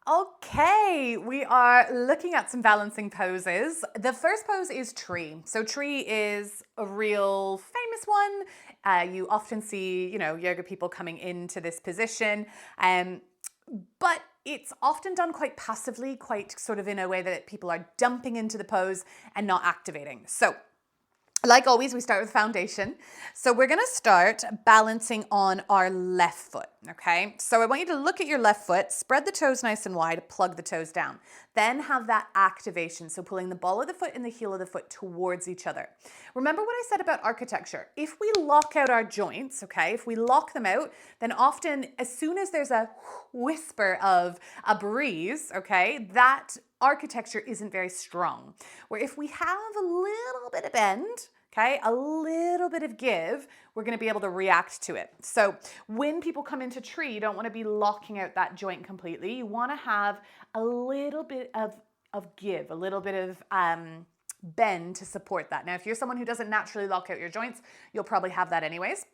Okay, we are looking at some balancing poses. The first pose is tree. So tree is a real famous one. You often see, yoga people coming into this position. But it's often done quite passively, quite sort of in a way that people are dumping into the pose and not activating. So like always, we start with foundation. So we're gonna start balancing on our left foot, okay? So I want you to look at your left foot, spread the toes nice and wide, plug the toes down. Then have that activation, so pulling the ball of the foot and the heel of the foot towards each other. Remember what I said about architecture? If we lock out our joints, okay, if we lock them out, then often as soon as there's a whisper of a breeze, okay, that architecture isn't very strong. Where if we have a little bit of bend, okay, a little bit of give, we're going to be able to react to it. So when people come into tree, you don't want to be locking out that joint completely. You want to have a little bit of give, a little bit of bend to support that. Now, if you're someone who doesn't naturally lock out your joints, you'll probably have that anyways.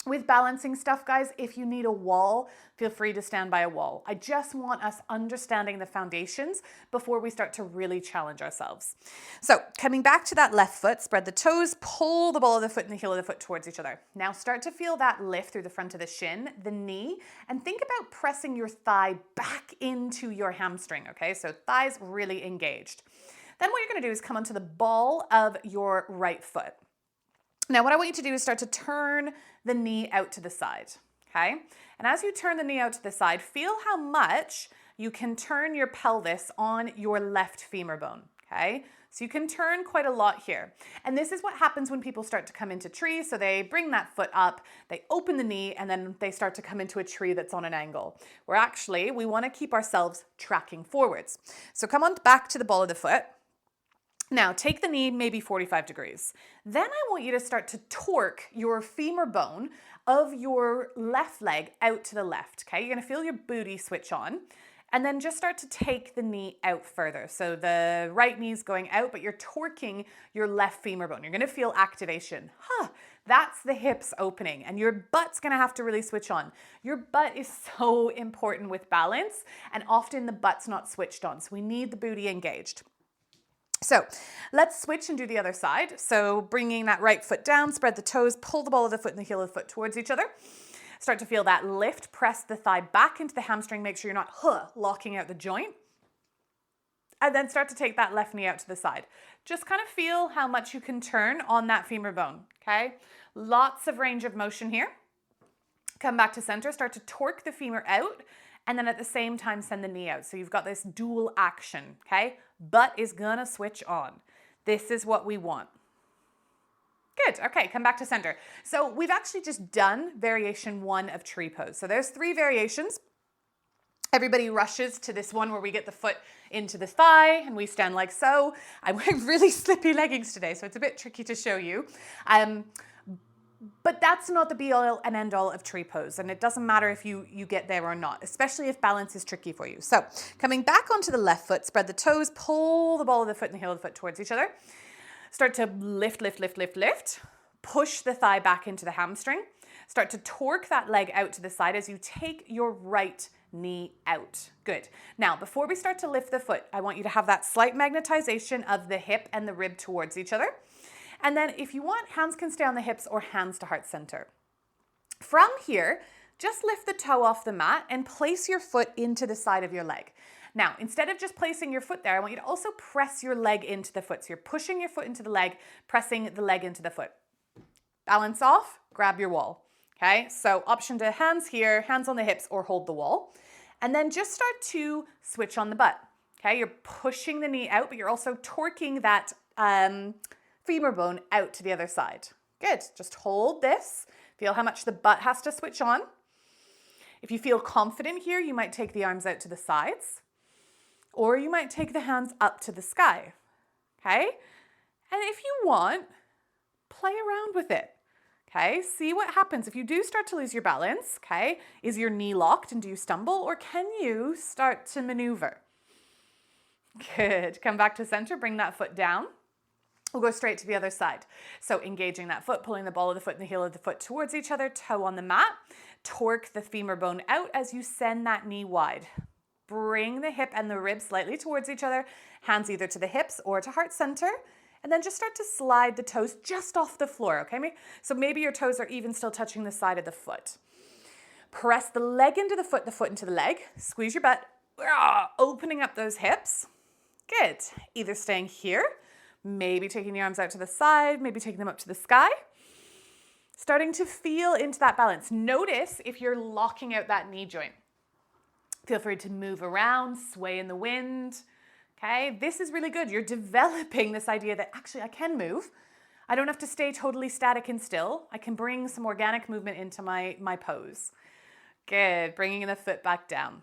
With balancing stuff, guys, if you need a wall, feel free to stand by a wall. I just want us understanding the foundations before we start to really challenge ourselves. So coming back to that left foot, spread the toes, pull the ball of the foot and the heel of the foot towards each other. Now start to feel that lift through the front of the shin, the knee, and think about pressing your thigh back into your hamstring, okay? So thighs really engaged. Then what you're gonna do is come onto the ball of your right foot. Now, what I want you to do is start to turn the knee out to the side, okay? And as you turn the knee out to the side, feel how much you can turn your pelvis on your left femur bone, okay? So you can turn quite a lot here. And this is what happens when people start to come into tree. So they bring that foot up, they open the knee, and then they start to come into a tree that's on an angle. Where actually, we want to keep ourselves tracking forwards. So come on back to the ball of the foot. Now, take the knee maybe 45 degrees. Then I want you to start to torque your femur bone of your left leg out to the left, okay? You're gonna feel your booty switch on, and then just start to take the knee out further. So the right knee's going out, but you're torquing your left femur bone. You're gonna feel activation. That's the hips opening, and your butt's gonna have to really switch on. Your butt is so important with balance, and often the butt's not switched on, so we need the booty engaged. So let's switch and do the other side. So bringing that right foot down, spread the toes, pull the ball of the foot and the heel of the foot towards each other. Start to feel that lift, press the thigh back into the hamstring, make sure you're not locking out the joint. And then start to take that left knee out to the side. Just kind of feel how much you can turn on that femur bone, okay? Lots of range of motion here. Come back to center, start to torque the femur out, and then at the same time send the knee out. So you've got this dual action, okay? Butt is gonna switch on. This is what we want. Good, okay, come back to center. So we've actually just done variation 1 of tree pose. So there's 3 variations. Everybody rushes to this one where we get the foot into the thigh and we stand like so. I'm wearing really slippy leggings today, so it's a bit tricky to show you. But that's not the be all and end all of tree pose. And it doesn't matter if you get there or not, especially if balance is tricky for you. So coming back onto the left foot, spread the toes, pull the ball of the foot and the heel of the foot towards each other. Start to lift, lift, lift, lift, lift. Push the thigh back into the hamstring. Start to torque that leg out to the side as you take your right knee out. Good. Now, before we start to lift the foot, I want you to have that slight magnetization of the hip and the rib towards each other. And then if you want, hands can stay on the hips or hands to heart center. From here, just lift the toe off the mat and place your foot into the side of your leg. Now, instead of just placing your foot there, I want you to also press your leg into the foot. So you're pushing your foot into the leg, pressing the leg into the foot. Balance off, grab your wall. Okay, so option to hands here, hands on the hips, or hold the wall. And then just start to switch on the butt. Okay, you're pushing the knee out, but you're also torquing that femur bone out to the other side. Good, just hold this. Feel how much the butt has to switch on. If you feel confident here, you might take the arms out to the sides, or you might take the hands up to the sky, okay? And if you want, play around with it, okay? See what happens if you do start to lose your balance, okay? Is your knee locked and do you stumble, or can you start to maneuver? Good, come back to center, bring that foot down. We'll go straight to the other side. So engaging that foot, pulling the ball of the foot and the heel of the foot towards each other, toe on the mat. Torque the femur bone out as you send that knee wide. bring the hip and the rib slightly towards each other, hands either to the hips or to heart center, and then just start to slide the toes just off the floor, okay? So maybe your toes are even still touching the side of the foot. Press the leg into the foot into the leg, squeeze your butt, opening up those hips. Good. Either staying here, maybe taking the arms out to the side, maybe taking them up to the sky. Starting to feel into that balance. Notice if you're locking out that knee joint. Feel free to move around, sway in the wind. Okay, this is really good. You're developing this idea that actually I can move. I don't have to stay totally static and still. I can bring some organic movement into my pose. Good, bringing the foot back down.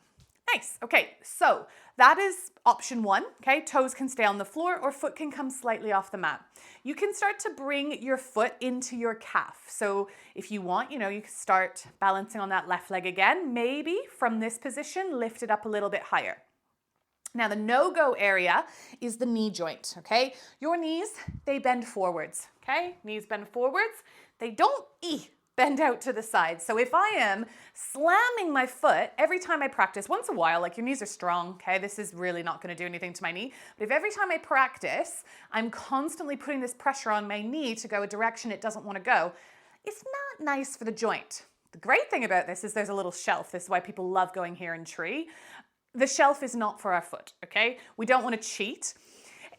Nice, okay, so that is option one, okay? Toes can stay on the floor or foot can come slightly off the mat. You can start to bring your foot into your calf. So if you want, you can start balancing on that left leg again. Maybe from this position, lift it up a little bit higher. Now the no-go area is the knee joint, okay? Your knees, they bend forwards, okay? Knees bend forwards. They don't bend out to the side. So if I am slamming my foot every time I practice, once in a while, like your knees are strong, okay? This is really not gonna do anything to my knee. But if every time I practice, I'm constantly putting this pressure on my knee to go a direction it doesn't wanna go, it's not nice for the joint. The great thing about this is there's a little shelf. This is why people love going here in tree. The shelf is not for our foot, okay? We don't wanna cheat.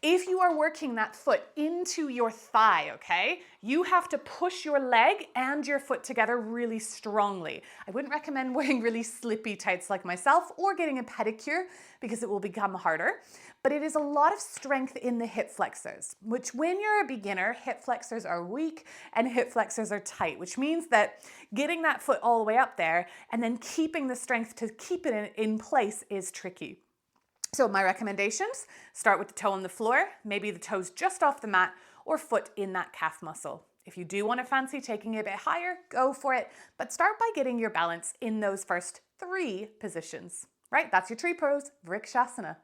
If you are working that foot into your thigh, okay, you have to push your leg and your foot together really strongly. I wouldn't recommend wearing really slippy tights like myself or getting a pedicure because it will become harder. But it is a lot of strength in the hip flexors, which when you're a beginner, hip flexors are weak and hip flexors are tight, which means that getting that foot all the way up there and then keeping the strength to keep it in place is tricky. So my recommendations, start with the toe on the floor, maybe the toes just off the mat or foot in that calf muscle. If you do want to fancy taking it a bit higher, go for it, but start by getting your balance in those first 3 positions, right? That's your tree pose, Vrikshasana.